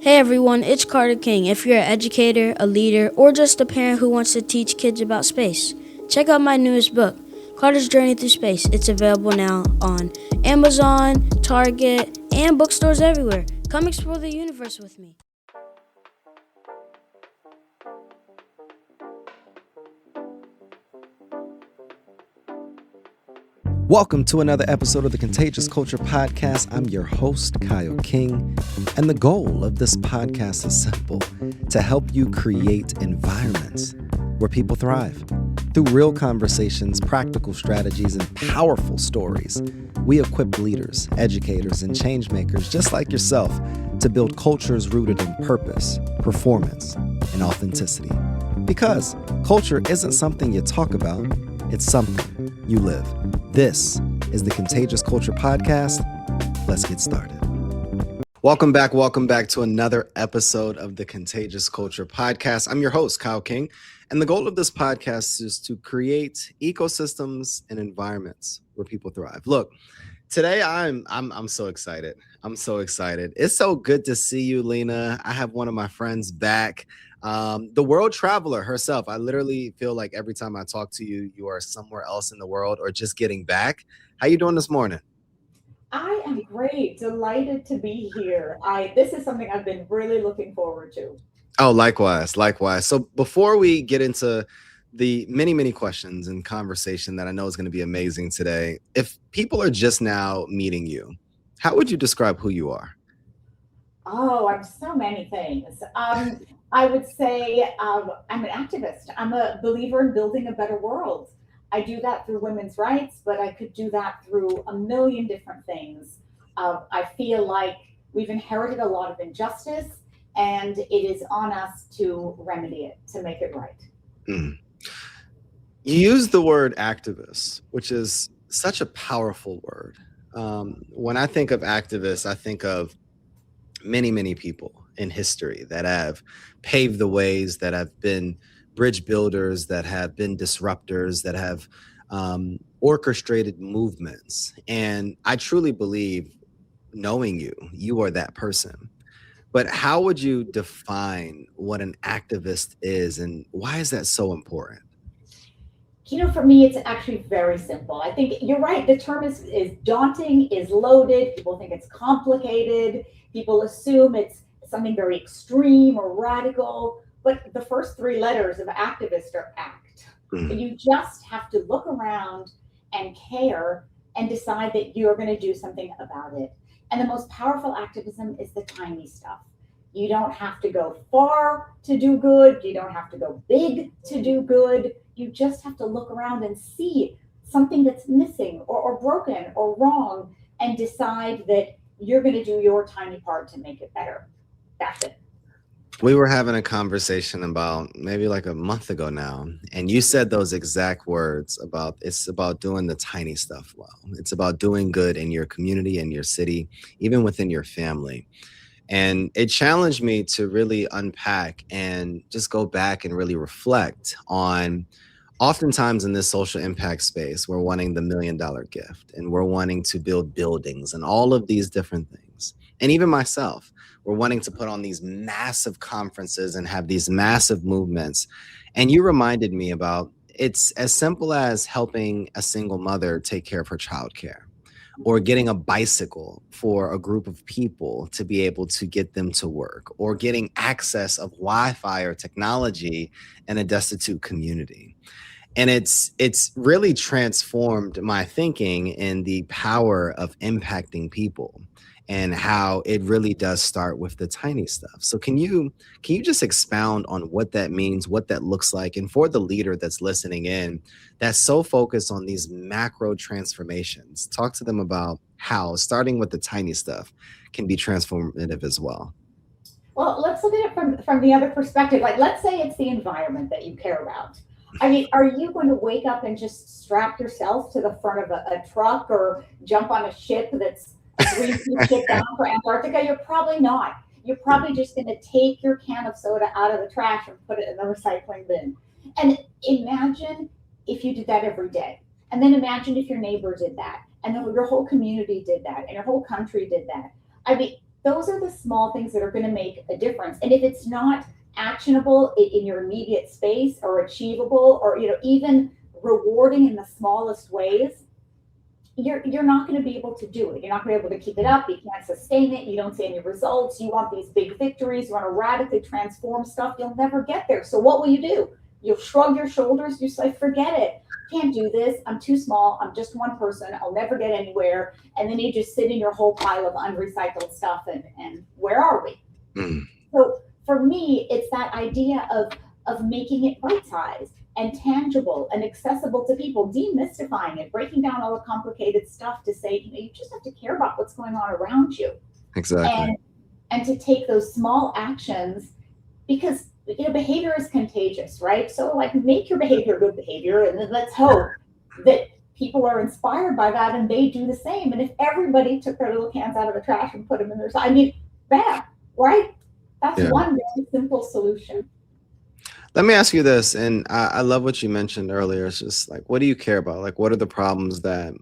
Hey everyone, it's Carter King. If you're an educator, a leader, or just a parent who wants to teach kids about space, check out my newest book, Carter's Journey Through Space. It's available now on Amazon, Target, and bookstores everywhere. Come explore the universe with me. Welcome to another episode of the Contagious Culture Podcast. I'm your host, Kyle King, and the goal of this podcast is simple: to help you create environments where people thrive. Through real conversations, practical strategies, and powerful stories, we equip leaders, educators, and changemakers just like yourself to build cultures rooted in purpose, performance, and authenticity. Because culture isn't something you talk about, it's something you live. This is the Contagious Culture Podcast. Let's get started. Welcome back to another episode of the Contagious Culture Podcast. I'm your host, Kyle King, and the goal of this podcast is to create ecosystems and environments where people thrive. Look, today I'm so excited. I'm so excited. It's so good to see you, Lina. I have one of my friends back. The world traveler herself. I literally feel like every time I talk to you, you are somewhere else in the world or just getting back. How you doing this morning? I am great. Delighted to be here. This is something I've been really looking forward to. Oh, likewise. So before we get into the many questions and conversation that I know is going to be amazing today, if people are just now meeting you, how would you describe who you are? Oh, I'm so many things. I would say I'm an activist. I'm a believer in building a better world. I do that through women's rights, but I could do that through a million different things. I feel like we've inherited a lot of injustice, and it is on us to remedy it, to make it right. Mm. You use the word activist, which is such a powerful word. When I think of activists, I think of many people in history that have paved the ways, that have been bridge builders, that have been disruptors, that have orchestrated movements. And I truly believe, knowing you, you are that person. But how would you define what an activist is, and why is that so important? For me, it's actually very simple. I think you're right. The term is daunting, is loaded. People think it's complicated. People assume it's something very extreme or radical. But the first three letters of activist are act. Mhm. You just have to look around and care and decide that you're going to do something about it. And the most powerful activism is the tiny stuff. You don't have to go far to do good. You don't have to go big to do good. You just have to look around and see something that's missing or broken or wrong and decide that you're going to do your tiny part to make it better. That's it. We were having a conversation about maybe like a month ago now, and you said those exact words about it's about doing the tiny stuff well. It's about doing good in your community, in your city, even within your family. And it challenged me to really unpack and just go back and really reflect on, oftentimes in this social impact space, we're wanting the $1 million gift, and we're wanting to build buildings and all of these different things. And even myself, we're wanting to put on these massive conferences and have these massive movements. And you reminded me about, it's as simple as helping a single mother take care of her childcare, or getting a bicycle for a group of people to be able to get them to work, or getting access of Wi-Fi or technology in a destitute community. And it's really transformed my thinking in the power of impacting people, and how it really does start with the tiny stuff. So can you just expound on what that means, what that looks like, and for the leader that's listening in, that's so focused on these macro transformations, talk to them about how starting with the tiny stuff can be transformative as well. Well, let's look at it from the other perspective. Like, let's say it's the environment that you care about. I mean, are you going to wake up and just strap yourself to the front of a truck or jump on a ship that's a Greenpeace ship bound for Antarctica? You're probably not. You're probably just going to take your can of soda out of the trash and put it in the recycling bin. And imagine if you did that every day. And then imagine if your neighbor did that, and then your whole community did that, and your whole country did that. I mean, those are the small things that are going to make a difference. And if it's not actionable in your immediate space, or achievable, or even rewarding in the smallest ways, you're not going to be able to do it. You're not going to be able to keep it up. You can't sustain it. You don't see any results. You want these big victories. You want to radically transform stuff. You'll never get there. So what will you do? You'll shrug your shoulders. You say, forget it. Can't do this. I'm too small. I'm just one person. I'll never get anywhere. And then you just sit in your whole pile of unrecycled stuff. And where are we? So for me, it's that idea of making it bite-sized and tangible and accessible to people, demystifying it, breaking down all the complicated stuff to say, you just have to care about what's going on around you. Exactly. And to take those small actions, because behavior is contagious, right? So like, make your behavior good behavior, and then let's hope that people are inspired by that and they do the same. And if everybody took their little cans out of the trash and put them in their side, bam, right? That's one very simple solution. Let me ask you this, and I love what you mentioned earlier. It's just like, what do you care about? Like, what are the problems that,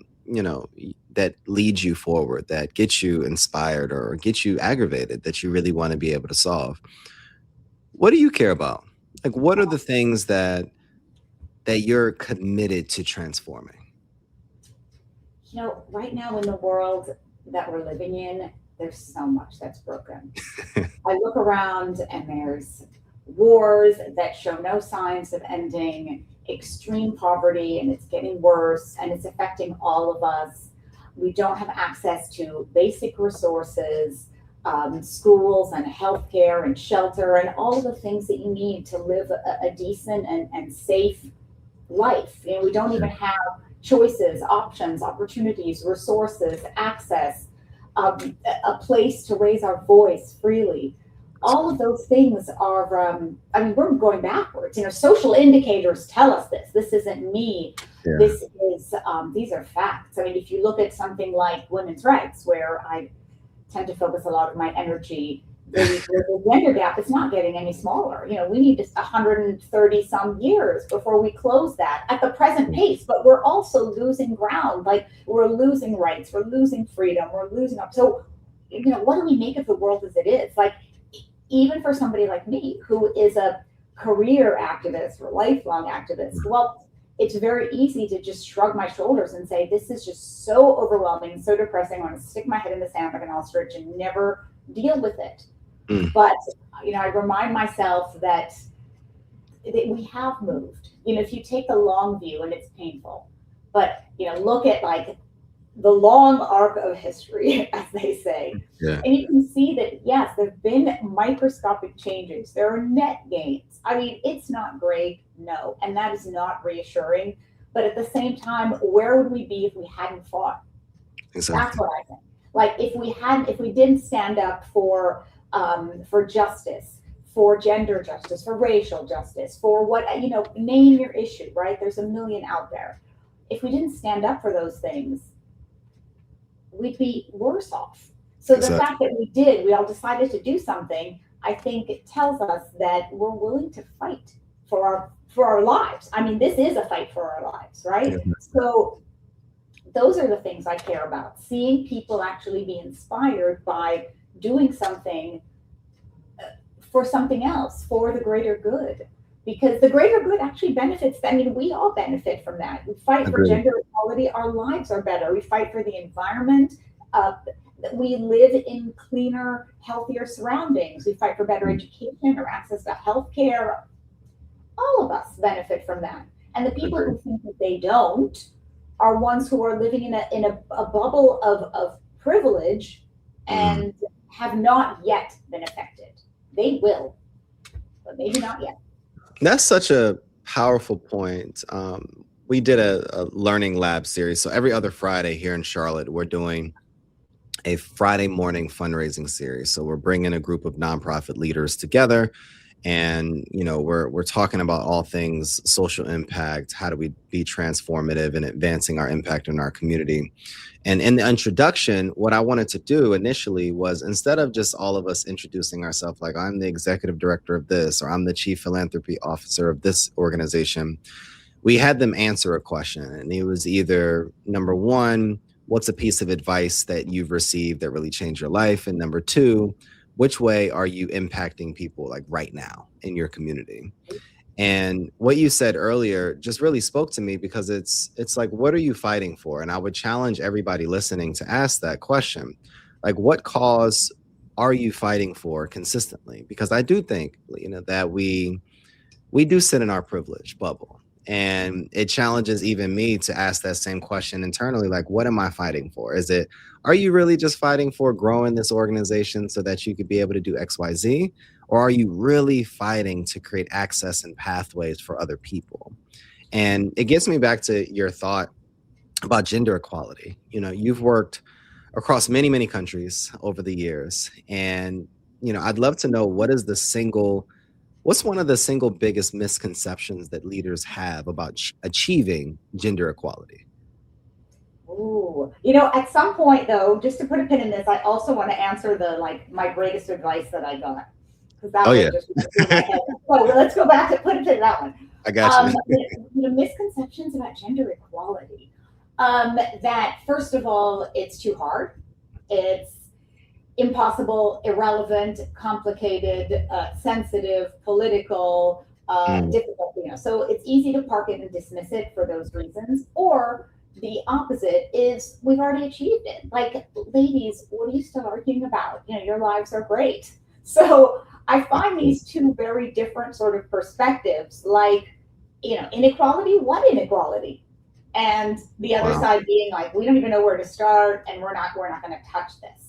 that lead you forward, that get you inspired or get you aggravated, that you really want to be able to solve? What do you care about? Like, what are the things that you're committed to transforming? Right now in the world that we're living in, there's so much that's broken. I look around and there's wars that show no signs of ending, extreme poverty, and it's getting worse, and it's affecting all of us. We don't have access to basic resources, schools and healthcare and shelter and all of the things that you need to live a decent and safe life. We don't even have choices, options, opportunities, resources, access, a place to raise our voice freely. All of those things are, we're going backwards. Social indicators tell us this. This isn't me. Yeah. This is, these are facts. If you look at something like women's rights, where I tend to focus a lot of my energy, the gender gap is not getting any smaller. We need just 130 some years before we close that at the present pace, but we're also losing ground. Like, we're losing rights, we're losing freedom, we're losing up. So, what do we make of the world as it is? Like, even for somebody like me, who is a career activist or lifelong activist, well, it's very easy to just shrug my shoulders and say, this is just so overwhelming, so depressing. I want to stick my head in the sand like an ostrich and never deal with it. But, I remind myself that we have moved. If you take the long view, and it's painful, but, look at like the long arc of history, as they say. Yeah. And you can see that, yes, there have been microscopic changes. There are net gains. It's not great, no, and that is not reassuring. But at the same time, where would we be if we hadn't fought? Exactly. That's what I think. Like, if we didn't stand up for justice, for gender justice, for racial justice, for what, name your issue, right? There's a million out there. If we didn't stand up for those things, we'd be worse off. So the fact that we all decided to do something, I think it tells us that we're willing to fight for our lives. This is a fight for our lives, right? Yeah. So those are the things I care about. Seeing people actually be inspired by doing something for something else, for the greater good. Because the greater good actually benefits them. We all benefit from that. We fight for gender equality, our lives are better. We fight for the environment. We live in cleaner, healthier surroundings. We fight for better education or access to healthcare. All of us benefit from that. And the people who think that they don't are ones who are living in a bubble of privilege and have not yet been affected. They will, but maybe not yet. That's such a powerful point. We did a learning lab series. So every other Friday here in Charlotte, we're doing a Friday morning fundraising series. So we're bringing a group of nonprofit leaders together, and we're talking about all things social impact. How do we be transformative in advancing our impact in our community? And in the introduction, what I wanted to do initially was, instead of just all of us introducing ourselves like, I'm the executive director of this, or I'm the chief philanthropy officer of this organization, we had them answer a question. And it was either, number one, what's a piece of advice that you've received that really changed your life? And number two, which way are you impacting people like right now in your community? And what you said earlier just really spoke to me, because it's like, what are you fighting for? And I would challenge everybody listening to ask that question. Like, what cause are you fighting for consistently? Because I do think, that we do sit in our privilege bubble. And it challenges even me to ask that same question internally, like, what am I fighting for? Are you really just fighting for growing this organization so that you could be able to do XYZ? Or are you really fighting to create access and pathways for other people? And it gets me back to your thought about gender equality. You've worked across many, many countries over the years. And, I'd love to know what's one of the single biggest misconceptions that leaders have about achieving gender equality? Ooh, at some point though, just to put a pin in this, I also want to answer my greatest advice that I got, because that one just went through my head. So let's go back to put a pin in that one. I got you. Misconceptions about gender equality. That first of all, it's too hard. It's impossible, irrelevant, complicated, sensitive, political, difficult. So it's easy to park it and dismiss it for those reasons. Or the opposite is, we've already achieved it. Like, ladies, what are you still arguing about? Your lives are great. So I find these two very different sort of perspectives. Like, inequality, what inequality? And the other side being like, we don't even know where to start, and we're not going to touch this.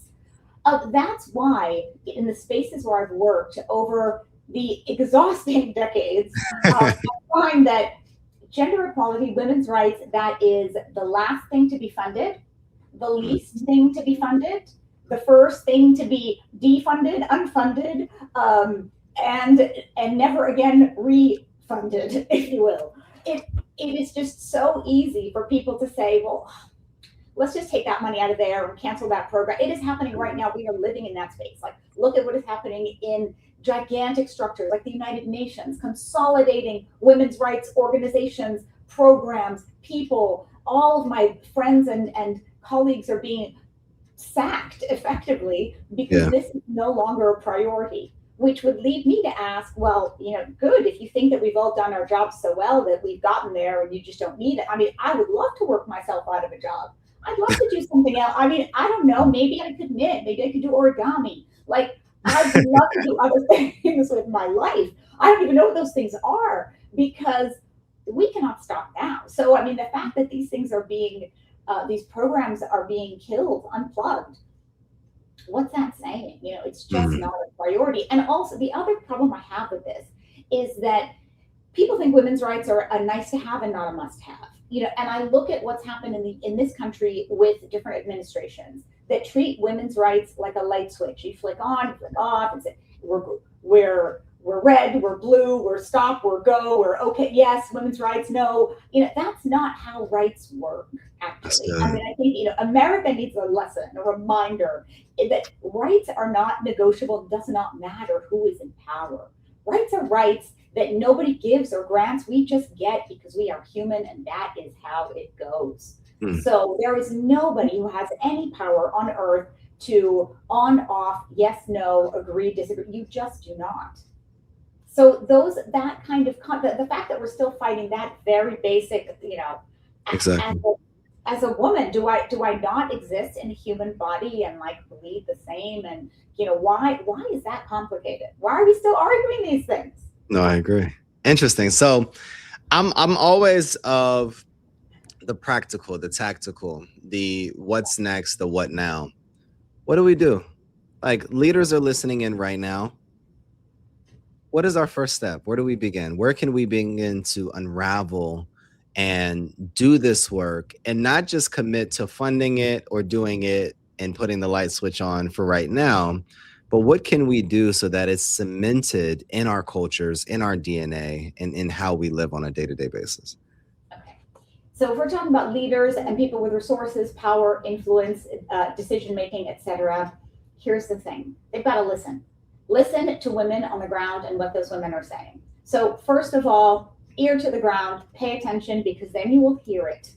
That's why in the spaces where I've worked over the exhausting decades, I find that gender equality, women's rights, that is the last thing to be funded, the least thing to be funded, the first thing to be defunded, unfunded, and never again refunded, if you will. It is just so easy for people to say, well, let's just take that money out of there and cancel that program. It is happening right now. We are living in that space. Like, look at what is happening in gigantic structures like the United Nations, consolidating women's rights organizations, programs, people. All of my friends and colleagues are being sacked effectively because this is no longer a priority, which would lead me to ask, well, good, if you think that we've all done our jobs so well that we've gotten there and you just don't need it. I mean, I would love to work myself out of a job. I'd love to do something else. I mean, I don't know. Maybe I could knit. Maybe I could do origami. Like, I'd love to do other things with my life. I don't even know what those things are, because we cannot stop now. So, I mean, the fact that these things are being, these programs are being killed, unplugged, what's that saying? It's just not a priority. And also, the other problem I have with this is that people think women's rights are a nice to have and not a must have. And I look at what's happened in this country with different administrations that treat women's rights like a light switch. You flick on, you flick off, and say, we're red, we're blue, we're stop, we're go, we're okay, yes, women's rights, no. That's not how rights work, actually. I mean, I think, America needs a lesson, a reminder that rights are not negotiable. It does not matter who is in power. Rights are rights that nobody gives or grants. We just get because we are human, and that is how it goes. So there is nobody who has any power on earth to on, off, yes, no, agree, disagree. You just do not. So that kind of, the fact that we're still fighting that very basic, exactly. As a woman, do I not exist in a human body and bleed the same? And why is that complicated? Why are we still arguing these things? No, I agree. Interesting. So I'm always of the practical, the tactical, the what's next, the what now. What do we do? Like, leaders are listening in right now. What is our first step? Where do we begin? Where can we begin to unravel and do this work, and not just commit to funding it or doing it and putting the light switch on for right now, but what can we do so that it's cemented in our cultures, in our DNA, and in how we live on a day-to-day basis? Okay. So if we're talking about leaders and people with resources, power, influence, decision-making, etc., here's the thing. They've got to listen. Listen to women on the ground and what those women are saying. So first of all, ear to the ground, pay attention, because then you will hear it.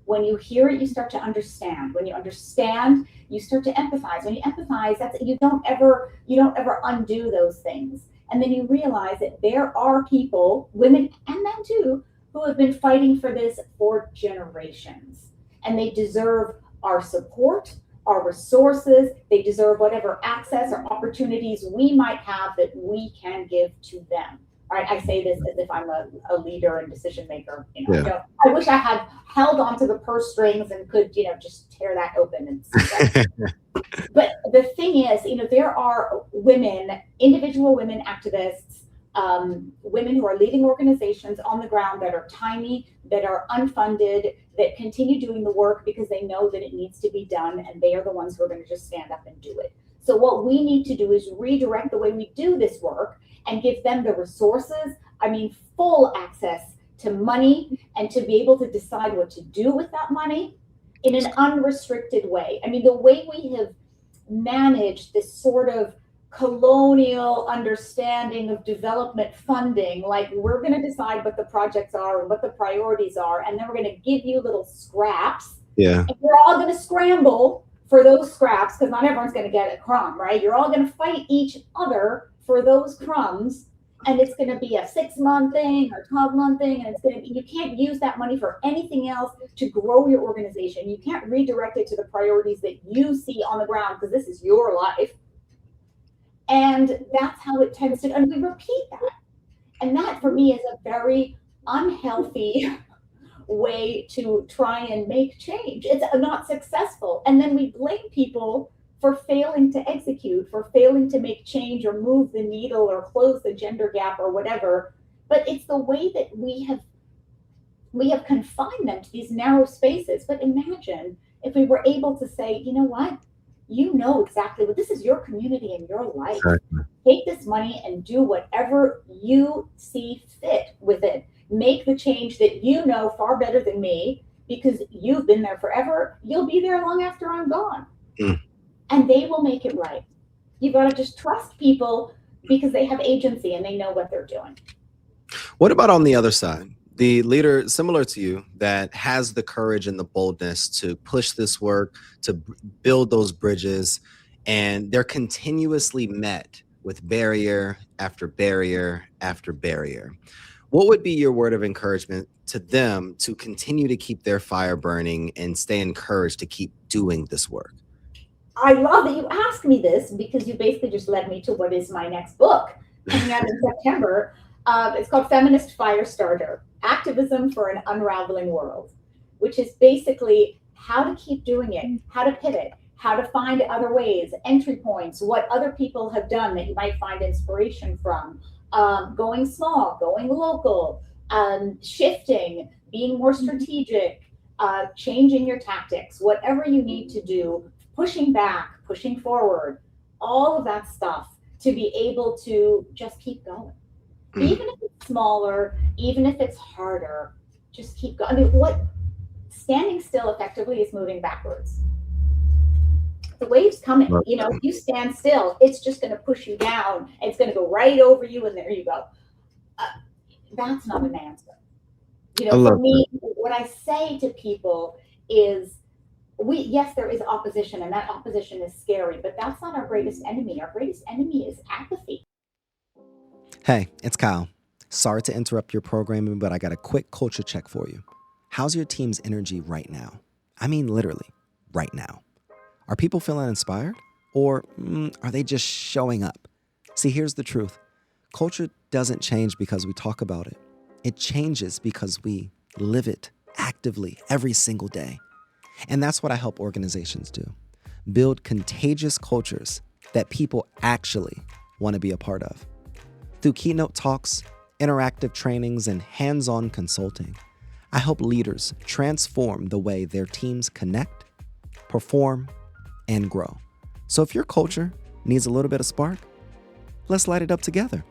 When you hear it, you start to understand. When you understand, you start to empathize. When you empathize, that's you don't ever undo those things. And then you realize that there are people, women and men too, who have been fighting for this for generations. And they deserve our support, our resources. They deserve whatever access or opportunities we might have that we can give to them. All right, I say this as if I'm a leader and decision maker. Yeah. I wish I had held onto the purse strings and could, just tear that open and see that. But the thing is, there are women, individual women activists, women who are leading organizations on the ground that are tiny, that are unfunded, that continue doing the work because they know that it needs to be done, and they are the ones who are going to just stand up and do it. So what we need to do is redirect the way we do this work and give them the resources, full access to money, and to be able to decide what to do with that money in an unrestricted way. The way we have managed this sort of colonial understanding of development funding, like we're going to decide what the projects are and what the priorities are, and then we're going to give you little scraps. Yeah. And we're all going to scramble for those scraps because not everyone's going to get a crumb, right? You're all going to fight each other for those crumbs, and it's going to be a 6-month thing or 12-month thing, and it's going to be, you can't use that money for anything else to grow your organization. You can't redirect it to the priorities that you see on the ground because this is your life. And that's how it tends to, and we repeat that. And that for me is a very unhealthy way to try and make change. It's not successful. And then we blame people for failing to execute, for failing to make change or move the needle or close the gender gap or whatever. But it's the way that we have confined them to these narrow spaces. But imagine if we were able to say, you know what? You know exactly what this is, your community and your life. Exactly. Take this money and do whatever you see fit with it. Make the change that you know far better than me because you've been there forever. You'll be there long after I'm gone. Mm. And they will make it right. You've got to just trust people because they have agency and they know what they're doing. What about on the other side? The leader similar to you that has the courage and the boldness to push this work, to build those bridges, and they're continuously met with barrier after barrier after barrier. What would be your word of encouragement to them to continue to keep their fire burning and stay encouraged to keep doing this work? I love that you asked me this because you basically just led me to what is my next book coming out in September. It's called Feminist Firestarter, Activism for an Unraveling World, which is basically how to keep doing it, how to pivot, how to find other ways, entry points, what other people have done that you might find inspiration from, going small, going local, shifting, being more strategic, changing your tactics, whatever you need to do, pushing back, pushing forward, all of that stuff to be able to just keep going. Even if it's smaller, even if it's harder, just keep going. What standing still effectively is moving backwards. The wave's coming. If you stand still, it's just going to push you down. It's going to go right over you, and there you go. That's not an answer. For me, what I say to people is, yes, there is opposition, and that opposition is scary, but that's not our greatest enemy. Our greatest enemy is apathy. Hey, it's Kyle. Sorry to interrupt your programming, but I got a quick culture check for you. How's your team's energy right now? I mean, literally, right now. Are people feeling inspired? Or are they just showing up? See, here's the truth. Culture doesn't change because we talk about it. It changes because we live it actively every single day. And that's what I help organizations do. Build contagious cultures that people actually want to be a part of. Through keynote talks, interactive trainings, and hands-on consulting, I help leaders transform the way their teams connect, perform, and grow. So if your culture needs a little bit of spark, let's light it up together.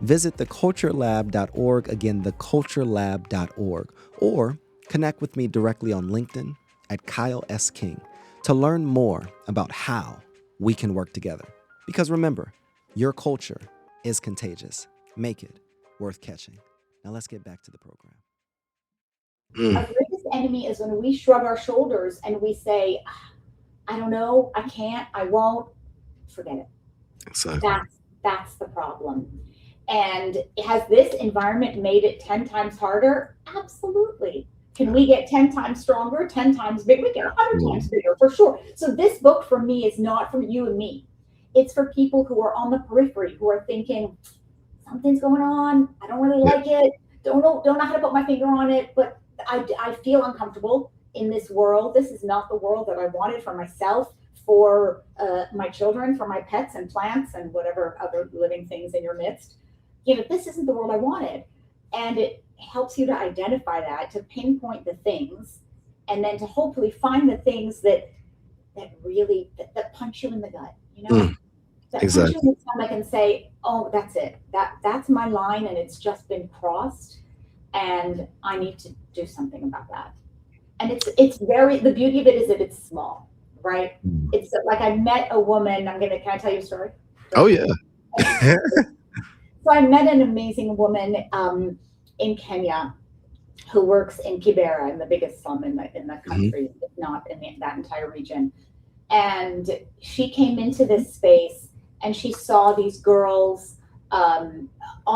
Visit theculturelab.org, again, theculturelab.org, or connect with me directly on LinkedIn at Kyle S. King to learn more about how we can work together. Because remember, your culture is contagious. Make it worth catching. Now let's get back to the program. Our greatest enemy is when we shrug our shoulders and we say, I don't know, I can't, I won't, forget it. Exactly. That's the problem. And has this environment made it 10 times harder? Absolutely. Can we get 10 times stronger, 10 times bigger? We get 100 times bigger for sure. So this book for me is not for you and me. It's for people who are on the periphery, who are thinking, something's going on. I don't really like it. Don't know how to put my finger on it, but I feel uncomfortable in this world. This is not the world that I wanted for myself, for my children, for my pets and plants and whatever other living things in your midst. This isn't the world I wanted. And it helps you to identify that, to pinpoint the things, and then to hopefully find the things that really that punch you in the gut, that exactly. punch you in the stomach and say, oh, that's it. That's my line, and it's just been crossed, and I need to do something about that. And it's very, the beauty of it is that it's small, right? It's like I met a woman. Can I tell you a story? Oh yeah. So I met an amazing woman in Kenya who works in Kibera, in the biggest slum in the country, if not in that entire region. And she came into this space and she saw these girls on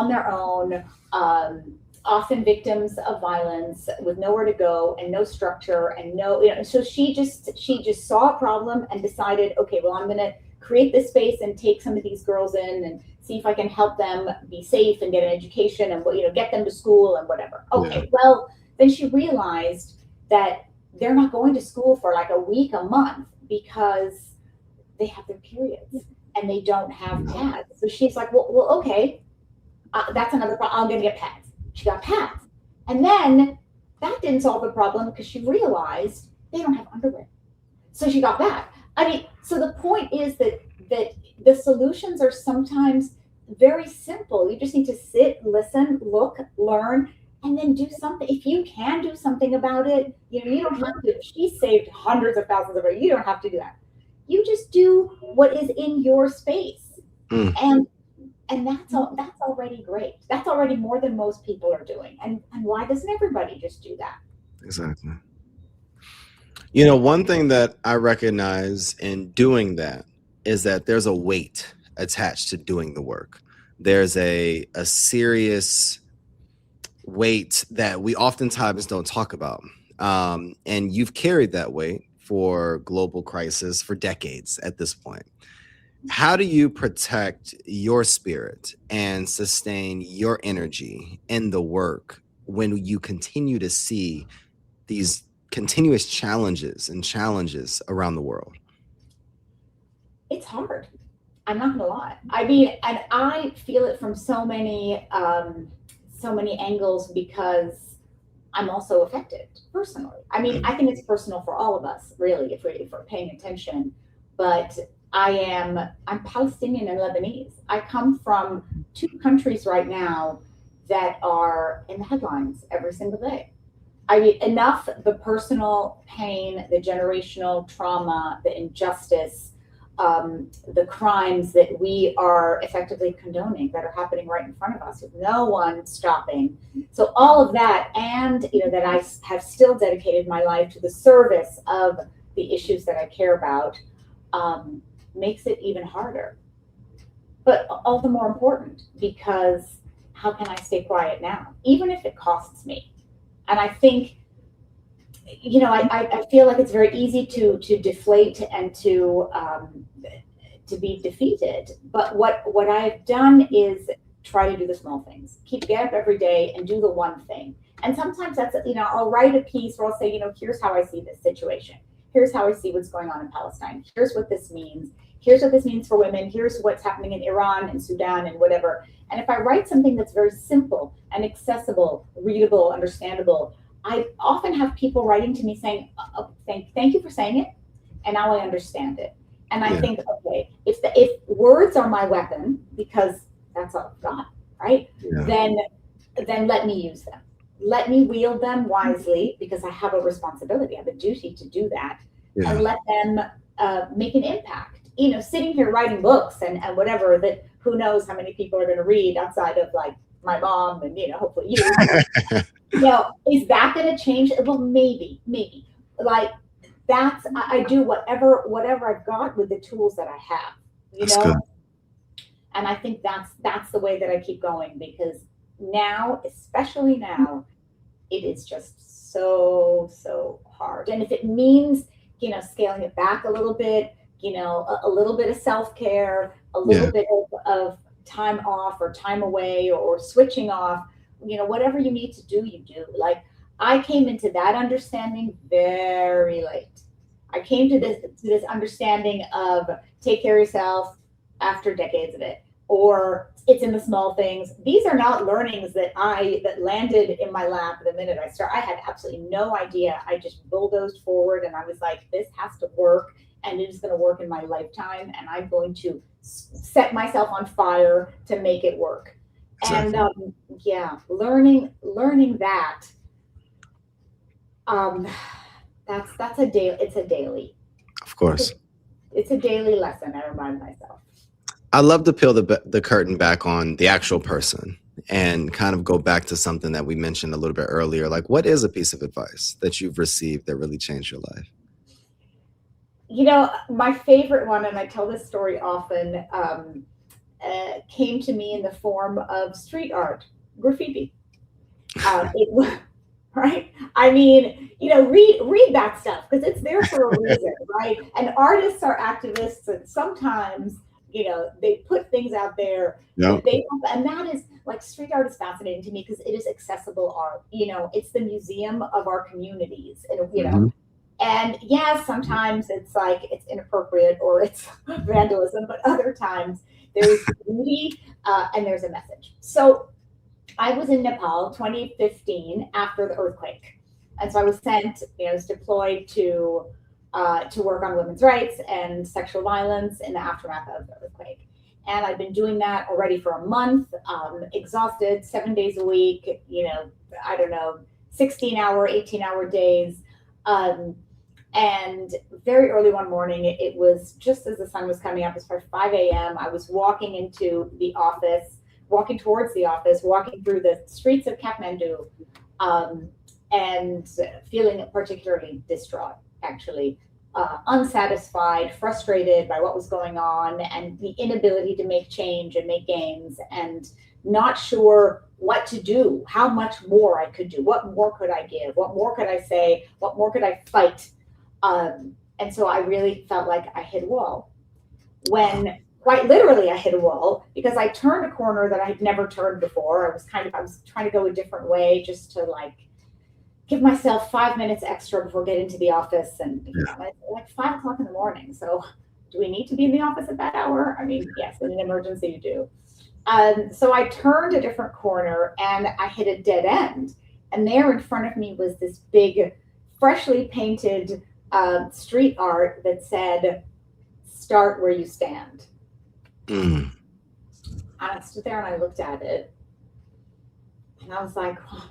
their own, often victims of violence, with nowhere to go and no structure and so she just saw a problem and decided, okay, well, I'm going to create this space and take some of these girls in and see if I can help them be safe and get an education and get them to school and whatever. Okay, well, then she realized that they're not going to school for like a week, a month, because they have their periods and they don't have pads. So she's like, well, okay, that's another problem. I'm going to get pads. She got pads. And then that didn't solve the problem because she realized they don't have underwear. So she got that. So the point is that the solutions are sometimes very simple. You just need to sit, listen, look, learn, and then do something. If you can do something about it, you don't have to. She saved hundreds of thousands of dollars. You don't have to do that. You just do what is in your space. And that's already great. That's already more than most people are doing. And why doesn't everybody just do that? Exactly. One thing that I recognize in doing that is that there's a weight attached to doing the work. There's a serious weight that we oftentimes don't talk about. And you've carried that weight for global crisis for decades at this point. How do you protect your spirit and sustain your energy in the work when you continue to see these continuous challenges around the world? It's hard. I'm not gonna lie. And I feel it from so many angles because I'm also affected personally. I think it's personal for all of us, really, if we're paying attention. But I'm Palestinian and Lebanese. I come from two countries right now that are in the headlines every single day. Enough the personal pain, the generational trauma, the injustice, the crimes that we are effectively condoning that are happening right in front of us with no one stopping. So all of that, and that I have still dedicated my life to the service of the issues that I care about, makes it even harder. But all the more important, because how can I stay quiet now, even if it costs me? And I think, I feel like it's very easy to deflate and to be defeated. But what I've done is try to do the small things. Get up every day and do the one thing. And sometimes that's, I'll write a piece where I'll say, here's how I see this situation. Here's how I see what's going on in Palestine. Here's what this means. Here's what this means for women. Here's what's happening in Iran and Sudan and whatever. And if I write something that's very simple and accessible, readable, understandable, I often have people writing to me saying, oh, thank you for saying it, and now I understand it. And I think, okay, if words are my weapon, because that's all I've got, right? Then let me use them. Let me wield them wisely, because I have a responsibility, I have a duty to do that, and let them make an impact. Sitting here writing books and whatever, that who knows how many people are going to read outside of like my mom and hopefully you. Is that going to change? Well, maybe. Like I do whatever I've got with the tools that I have, That's good. and I think that's the way that I keep going, because now, especially now, it is just so hard. And if it means, scaling it back a little bit, a little bit of self-care, a little Yeah. bit of time off or time away, or switching off, whatever you need to do, you do. Like, I came into that understanding very late. I came to this understanding of take care of yourself after decades of it, or it's in the small things. These are not learnings that landed in my lap the minute I started. I had absolutely no idea. I just bulldozed forward, and I was like, this has to work, and it is going to work in my lifetime, and I'm going to set myself on fire to make it work. Exactly. And learning that, that's a daily. It's a daily. Of course. It's a daily lesson. I remind myself. I love to peel the curtain back on the actual person and kind of go back to something that we mentioned a little bit earlier. Like, what is a piece of advice that you've received that really changed your life? My favorite one, and I tell this story often, came to me in the form of street art, graffiti. Right? I mean, read that stuff, because it's there for a reason, right? And artists are activists, and sometimes, they put things out there. Yeah. And that is, like, street art is fascinating to me because it is accessible art. It's the museum of our communities, and and sometimes it's like it's inappropriate or it's vandalism, but other times there's beauty, and there's a message. So I was in Nepal 2015 after the earthquake. And so I was sent, I was deployed to work on women's rights and sexual violence in the aftermath of the earthquake. And I've been doing that already for a month, exhausted, 7 days a week, 16-hour, 18-hour days. And very early one morning, it was just as the sun was coming up, it was probably 5 a.m. I was walking towards the office, walking through the streets of Kathmandu, and feeling particularly distraught, actually, unsatisfied, frustrated by what was going on, and the inability to make change and make gains, and not sure what to do, how much more I could do, what more could I give, what more could I say, what more could I fight. And so I really felt like I hit a wall, when quite literally I hit a wall, because I turned a corner that I had never turned before. I was trying to go a different way, just to, like, give myself 5 minutes extra before getting to the office. And it's like 5 o'clock in the morning. So do we need to be in the office at that hour? I mean, yes, in an emergency you do. So I turned a different corner and I hit a dead end. And there in front of me was this big, freshly painted street art that said, "Start where you stand." And I stood there and I looked at it, and I was like, oh,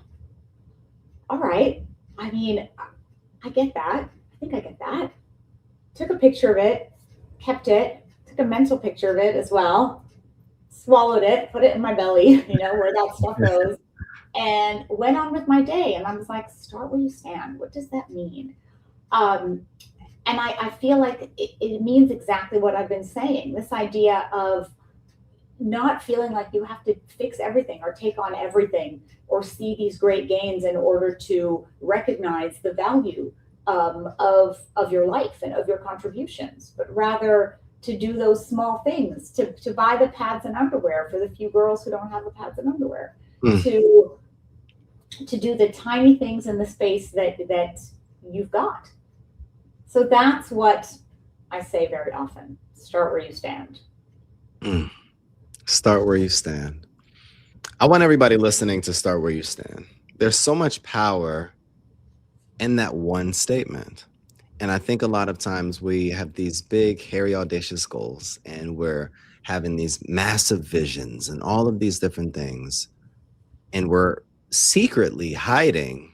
all right. I mean, I get that. I think I get that. Took a picture of it, kept it, took a mental picture of it as well, swallowed it, put it in my belly, where that stuff goes, and went on with my day. And I was like, start where you stand. What does that mean? And I feel like it means exactly what I've been saying. This idea of not feeling like you have to fix everything or take on everything or see these great gains in order to recognize the value of your life and of your contributions, but rather to do those small things, to buy the pads and underwear for the few girls who don't have the pads and underwear, to do the tiny things in the space that you've got. So that's what I say very often. Start where you stand. Start where you stand. I want everybody listening to start where you stand. There's so much power in that one statement. And I think a lot of times we have these big, hairy, audacious goals, and we're having these massive visions and all of these different things. And we're secretly hiding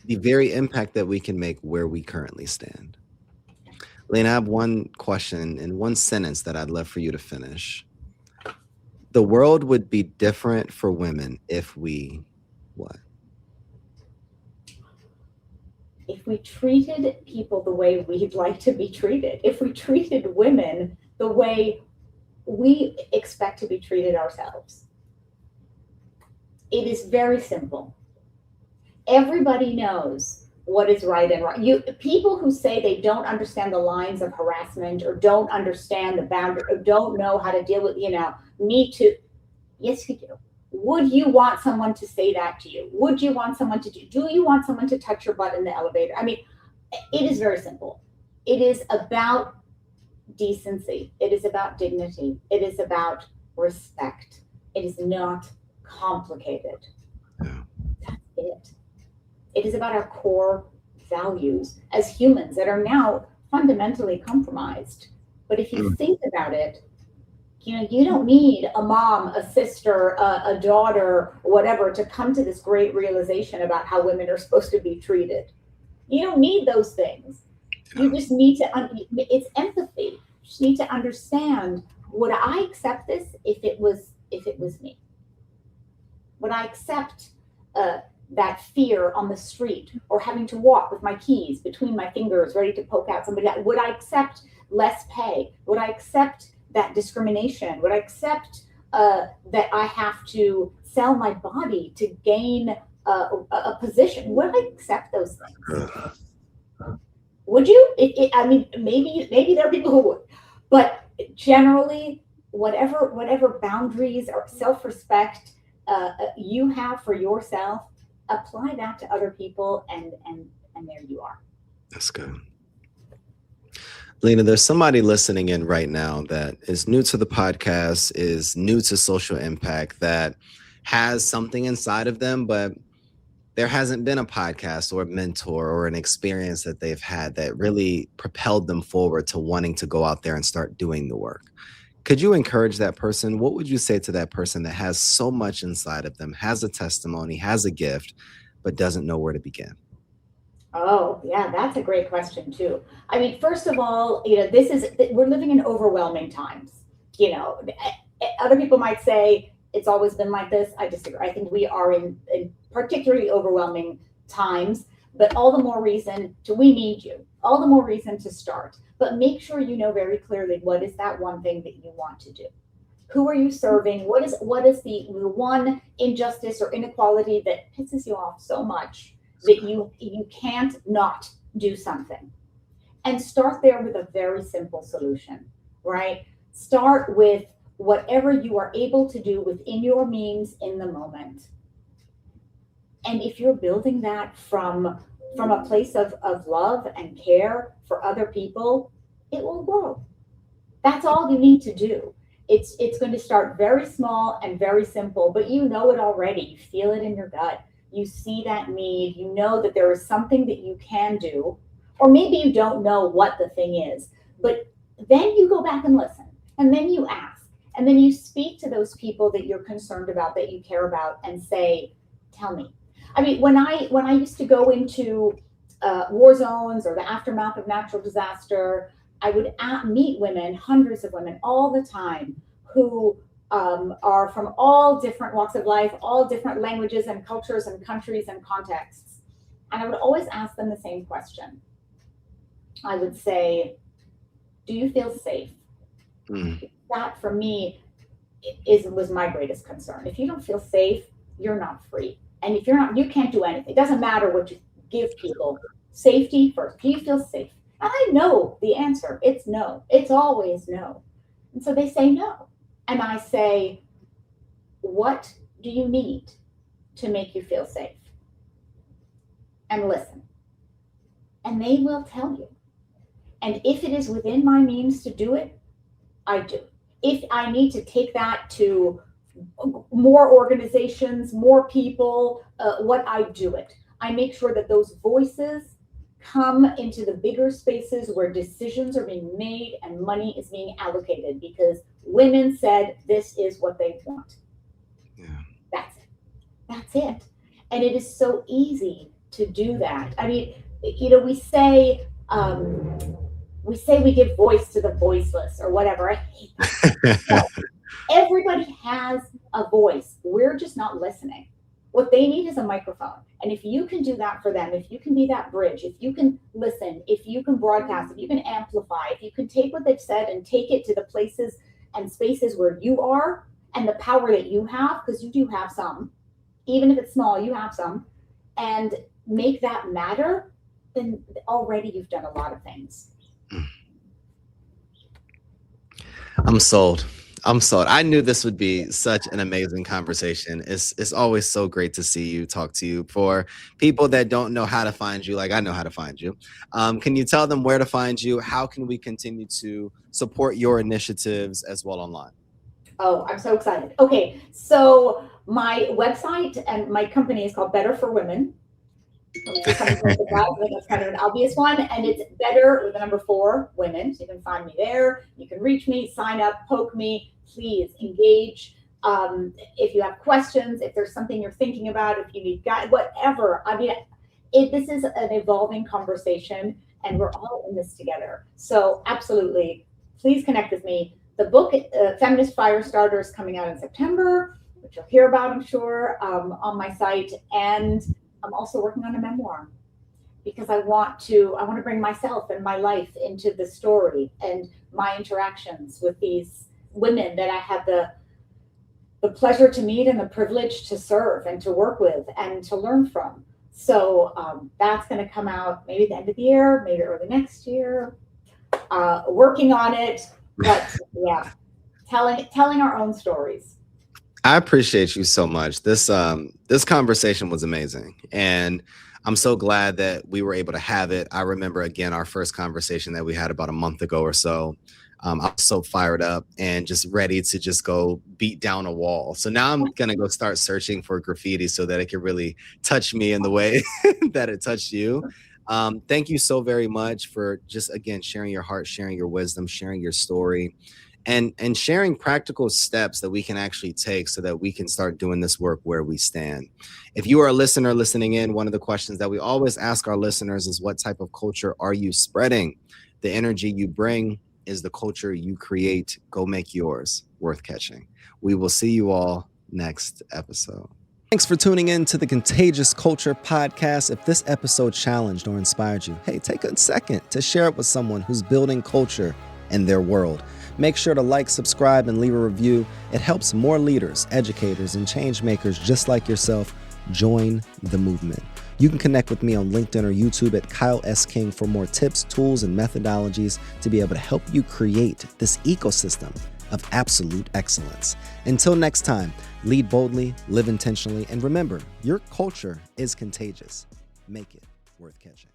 the very impact that we can make where we currently stand. Lina, I have one question and one sentence that I'd love for you to finish. The world would be different for women if we what? if we treated people the way we'd like to be treated, if we treated women the way we expect to be treated ourselves. It is very simple. Everybody knows what is right and wrong. People who say they don't understand the lines of harassment or don't understand the boundary or don't know how to deal with, Me Too. Yes, you do. Would you want someone to say that to you? Would you want someone to do you want someone to touch your butt in the elevator? I mean, it is very simple. It is about decency. It is about dignity. It is about respect. It is not complicated. That's it. It is about our core values as humans that are now fundamentally compromised. But if you think about it, you don't need a mom, a sister, a daughter, whatever, to come to this great realization about how women are supposed to be treated. You don't need those things. You just need to, it's empathy. You just need to understand, would I accept this if it was me? Would I accept that fear on the street or having to walk with my keys between my fingers ready to poke out somebody? Would I accept less pay? Would I accept that discrimination? Would I accept that I have to sell my body to gain a position? Would I accept those things? Would you? I mean, maybe there are people who would, but generally, whatever boundaries or self-respect you have for yourself, apply that to other people, and there you are. That's good. Lina, there's somebody listening in right now that is new to the podcast, is new to social impact, that has something inside of them, but there hasn't been a podcast or a mentor or an experience that they've had that really propelled them forward to wanting to go out there and start doing the work. Could you encourage that person? What would you say to that person that has so much inside of them, has a testimony, has a gift, but doesn't know where to begin? Oh, yeah, that's a great question too. I mean, first of all, we're living in overwhelming times. Other people might say it's always been like this. I disagree. I think we are in particularly overwhelming times, but all the more reason we need you. All the more reason to start. But make sure you know very clearly what is that one thing that you want to do. Who are you serving? What is the one injustice or inequality that pisses you off so much that you can't not do something? And start there with a very simple solution, right? Start with whatever you are able to do within your means in the moment. And if you're building that from a place of love and care for other people, it will grow. That's all you need to do. It's going to start very small and very simple, but you know it already. You feel it in your gut. You see that need. You know that there is something that you can do, or maybe you don't know what the thing is, but then you go back and listen, and then you ask, and then you speak to those people that you're concerned about, that you care about, and say, tell me. I mean, when I used to go into war zones or the aftermath of natural disaster, I would meet women, hundreds of women all the time, who are from all different walks of life, all different languages and cultures and countries and contexts. And I would always ask them the same question. I would say, do you feel safe? That for me was my greatest concern. If you don't feel safe, you're not free. And if you're not, you can't do anything. It doesn't matter what you give people. Safety first. Do you feel safe? And I know the answer. It's no. It's always no. And so they say no. And I say, what do you need to make you feel safe? And listen. And they will tell you. And if it is within my means to do it, I do. If I need to take that to more organizations, more people, I do it. I make sure that those voices come into the bigger spaces where decisions are being made and money is being allocated, because women said this is what they want. Yeah. That's it. That's it. And it is so easy to do that. I mean, we say we give voice to the voiceless or whatever. I hate that. No, everybody has a voice. We're just not listening. What they need is a microphone. And if you can do that for them, if you can be that bridge, if you can listen, if you can broadcast, if you can amplify, if you can take what they've said and take it to the places and spaces where you are and the power that you have, because you do have some, even if it's small, you have some, and make that matter, then already you've done a lot of things. I'm sold. I knew this would be such an amazing conversation. It's always so great to see you, talk to you. For people that don't know how to find you, like I know how to find you, can you tell them where to find you? How can we continue to support your initiatives as well online? Oh, I'm so excited. Okay, so my website and my company is called Better for Women. That's kind of an obvious one, and it's Better with the number 4 Women. So you can find me there. You can reach me, sign up, poke me. Please engage. If you have questions, if there's something you're thinking about, if you need guide, whatever. I mean, this is an evolving conversation, and we're all in this together. So absolutely, please connect with me. The book, Feminist Firestarter, is coming out in September, which you'll hear about, I'm sure, on my site. And I'm also working on a memoir because I want to bring myself and my life into the story and my interactions with these women that I had the pleasure to meet and the privilege to serve and to work with and to learn from. So that's going to come out maybe at the end of the year, maybe early next year. Working on it, but yeah, telling our own stories. I appreciate you so much. This conversation was amazing, and I'm so glad that we were able to have it. I remember again our first conversation that we had about a month ago or so. I was so fired up and just ready to just go beat down a wall. So now I'm gonna go start searching for graffiti so that it can really touch me in the way that it touched you. Thank you so very much for just again sharing your heart, sharing your wisdom, sharing your story. And sharing practical steps that we can actually take so that we can start doing this work where we stand. If you are a listener listening in, one of the questions that we always ask our listeners is, what type of culture are you spreading? The energy you bring is the culture you create. Go make yours worth catching. We will see you all next episode. Thanks for tuning in to the Contagious Culture Podcast. If this episode challenged or inspired you, hey, take a second to share it with someone who's building culture in their world. Make sure to like, subscribe, and leave a review. It helps more leaders, educators, and changemakers just like yourself join the movement. You can connect with me on LinkedIn or YouTube at Kyle S. King for more tips, tools, and methodologies to be able to help you create this ecosystem of absolute excellence. Until next time, lead boldly, live intentionally, and remember, your culture is contagious. Make it worth catching.